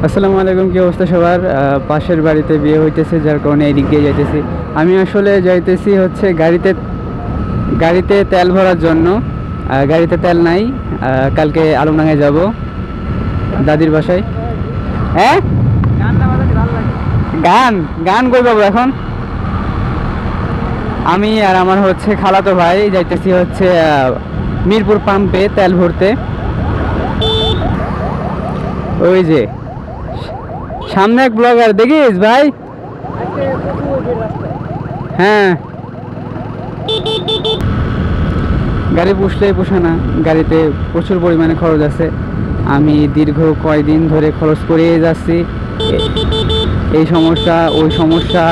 আসসালামু আলাইকুম, কি অবস্থা সবার? পাশের বাড়িতে বিয়ে হইতেছে, যার কারণে এদিক দিয়ে যাইতেছি। আমি আসলে যাইতেছি হচ্ছে গাড়িতে তেল ভরার জন্য। গাড়িতে তেল নাই। কালকে আলমডাঙ্গায় যাব দাদির বাসায়। হ্যাঁ, গান গান কই পাবো এখন? আমি আর আমার হচ্ছে খালাতো ভাই যাইতেছি হচ্ছে মিরপুর পাম্পে তেল ভরতে। ওই যে সামনে এক ব্লগার দেখিস ভাই। হ্যাঁ, গাড়ি পুষলেই পোষে না, গাড়িতে প্রচুর পরিমাণে খরচ আছে। আমি দীর্ঘ কয়দিন ধরে খরচ করিয়ে যাচ্ছি, এই সমস্যা ওই সমস্যা।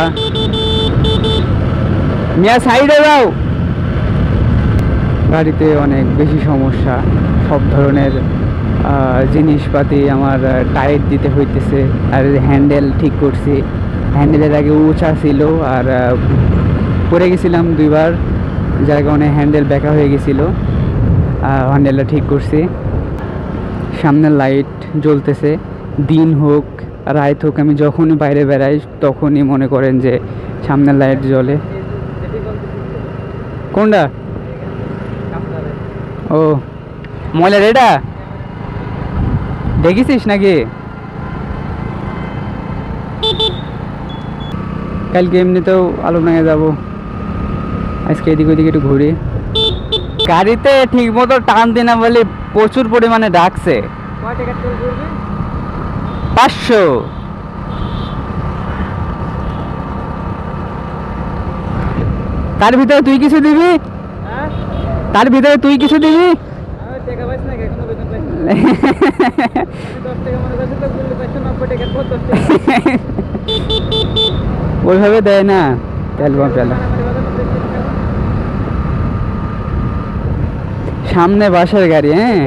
মিয়া সাইডে যাও। গাড়িতে অনেক বেশি সমস্যা, সব ধরনের জিনিসপাতি আমার টাইট দিতে হইতেছে। আর হ্যান্ডেল ঠিক করছি, হ্যান্ডেলের আগে উঁচা ছিল আর পড়ে গেছিলাম দুইবার, যার কারণে হ্যান্ডেল ব্যাকা হয়ে গেছিলো। হ্যান্ডেলটা ঠিক করছি। সামনের লাইট জ্বলতেছে, দিন হোক রাত হোক, আমি যখনই বাইরে বেড়াই তখনই মনে করেন যে সামনের লাইট জ্বলে। কোনটা? ও ময়লার এটা দেখেছিস নাকি? কালকে এমনিতেও আলমডাঙ্গায় যাবো, আজকে এদিক ওইদিকে একটু ঘুরি। গাড়িতে ঠিক মতো টান দিই না বলে প্রচুর পরিমাণে ডাকছে। 500। তার ভিতরে তুই কিছু দিবি? তার ভিতরে তুই কিছু দিবি? ওইভাবে দেয় না তেল পাম্প। সামনে বাসের গাড়ি, হ্যাঁ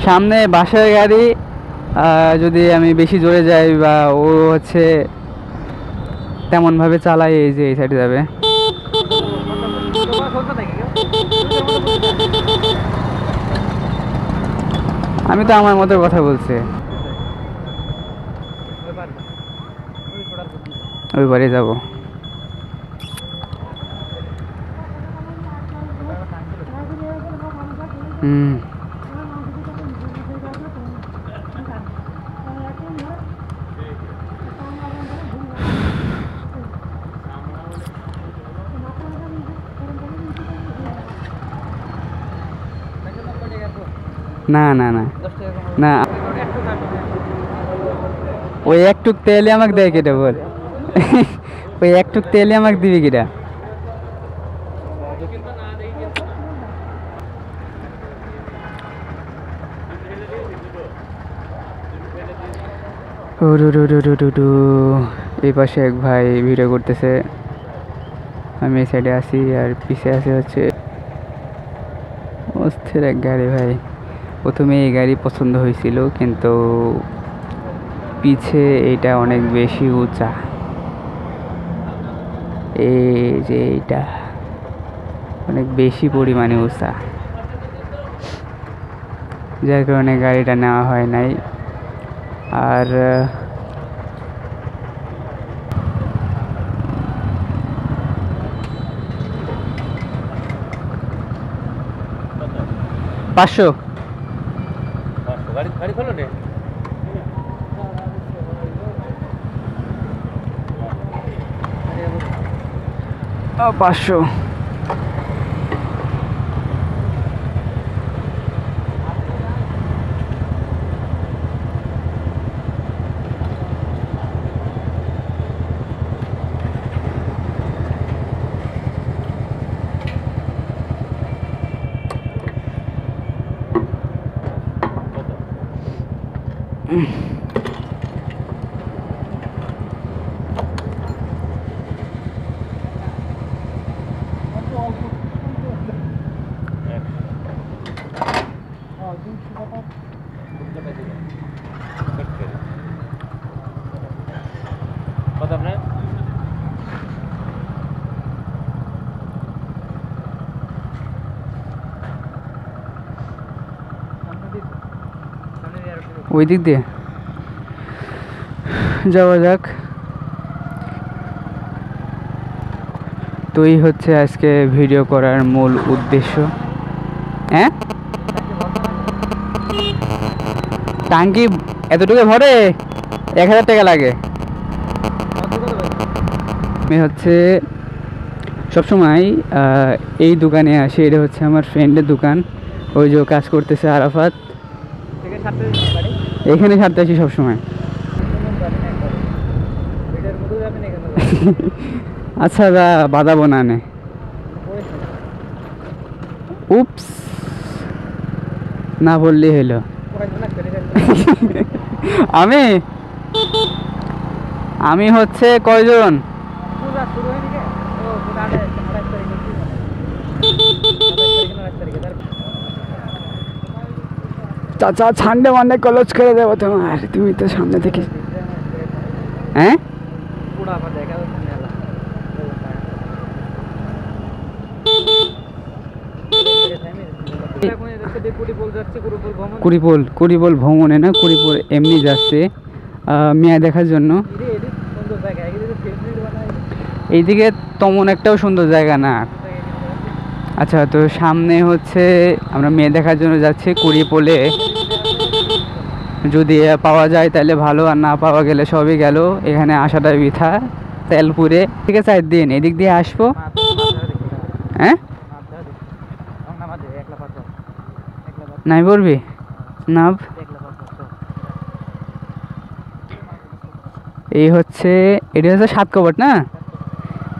সামনে বাসের গাড়ি। যদি আমি বেশি জোরে যাই বা ও হচ্ছে তেমনভাবে চালাই, এই যে এই সাইডে যাবে। আমি তো আমার মতো কথা বলছি, ওই বাড়ি যাবো। না না না না, ওই একটুক তেলে আমাকে দেয় কেটে বল। ওই একটুক তেলে আমাকে দিবি কিটা? এই পাশে এক ভাই ভিডিও করতেছে, আমি এই সাইডে আছি আর পিছে আছে হচ্ছে অস্থির এক গাড়ি। ভাই প্রথমে এই গাড়ি পছন্দ হয়েছিল, কিন্তু পিছে এটা অনেক বেশি উঁচা, এই যে এইটা অনেক বেশি পরিমাণে উঁচা, যার কারণে গাড়িটা নেওয়া হয় নাই। আর পাঁচশো গাড়ি খোলো রে। 500। কত আপনার? সামনে দিয়ে ওই দিক দিয়ে যাওয়া যাক। তো এই হচ্ছে আজকে ভিডিও করার মূল উদ্দেশ্য। হ্যাঁ, টাঙ্কি এতটুকু ভরে 1000 টাকা লাগে। আমি হচ্ছে সবসময় এই দোকানে আসি, এটা হচ্ছে আমার ফ্রেন্ডের দোকান, ওই যে কাজ করতেছে আরাফাত, এখানে ছাড়তে আসি সবসময়। আচ্ছা দা বাদাবো না নে, উপস না বললেই হলো। আমি আমি হচ্ছে কয়জন, চাচা ছান্ডে মানে কলেজ করে দেবো তোমার, তুমি তো সামনে থেকে। হ্যাঁ কুড়িপোল ভ্রমণে না, কুড়িপোল এমনি যাচ্ছে মেয়া দেখার জন্য। এইদিকে তেমন একটাও সুন্দর জায়গা না। আচ্ছা, তো সামনে হচ্ছে আমরা মেয়ে দেখার জন্য যাচ্ছি কুড়িপোলে, যদি পাওয়া যায় তাহলে ভালো, আর না পাওয়া গেলে সবই গেল, এখানে আসাটা বৃথা। তেলপুরে ঠিক আছে, একদিন এদিক দিয়ে আসবো। হ্যাঁ নাই বলবি নাভ। এই হচ্ছে, এটি হচ্ছে 7 কপাট না,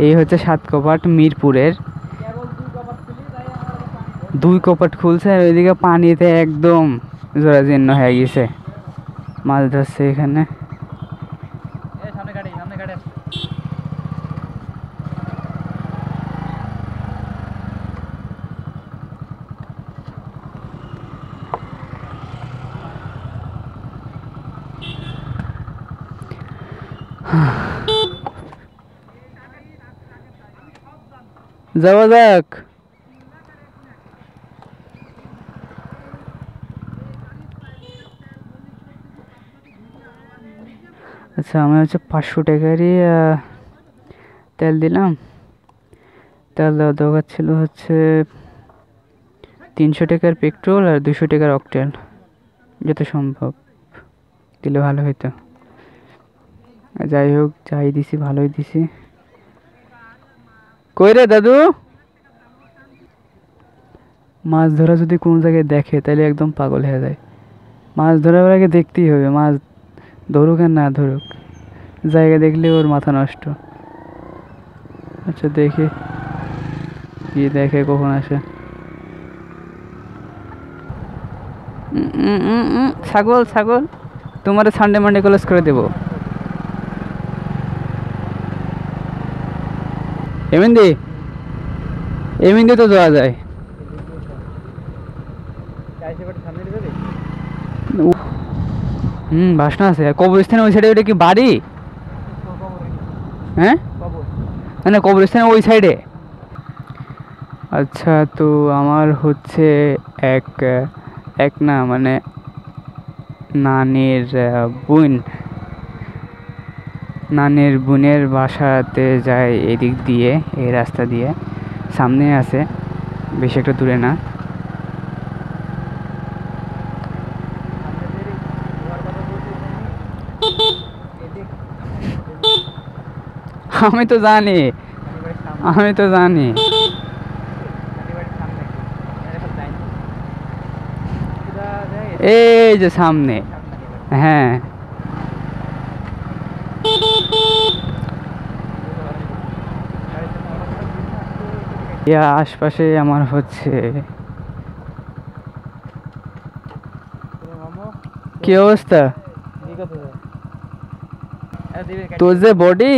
এই হচ্ছে 7 কপাট মিরপুরের। 2 কপাট খুলছে, আর ওইদিকে পানিতে একদম জরাজীর্ণ হয়ে গেছে, মাছ ধরছে এখানে। যাওয়া যাক। আচ্ছা, আমি হচ্ছে 500 টাকারই তেল দিলাম। তেল দেওয়া দরকার ছিল হচ্ছে 300 টাকার পেট্রোল আর 200 টাকার অকটেল, যত সম্ভব দিলে ভালো হইতো। যাই হোক, যাই দিছি ভালোই দিছি। কই রে দাদু, মাছ ধরা যদি কোন জায়গায় দেখে তাহলে একদম পাগল হয়ে যায়। মাছ ধরার আগে দেখতেই হবে, মাছ ধরুক আর না ধরুক, জায়গা দেখলে ওর মাথা নষ্ট। আচ্ছা দেখি কি দেখে, কখন আসে। ছাগল ছাগল, তোমার সানডে মানডে ক্লোজ করে দেবো। এমনি তো যাওয়া যায়। বাসনা আছে। কবরস্থানে ওই সাইডে, ওইটা কি বাড়ি? হ্যাঁ না, কবরস্থানে ওই সাইডে। আচ্ছা, তো আমার হচ্ছে এক না মানে নানির বোনের বাসাতে যায় এদিক দিয়ে, এই রাস্তা দিয়ে, সামনে আছে, বেশি একটা দূরে না। আমি তো জানি এই যে সামনে। হ্যাঁ, আশপাশে আমার হচ্ছে। কি অবস্থা তোর? যে বডি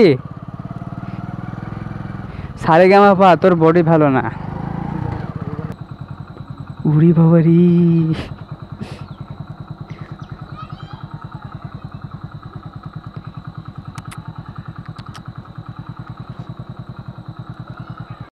সারেগামাপা, তোর বডি ভালো না। উড়ি বাবারি।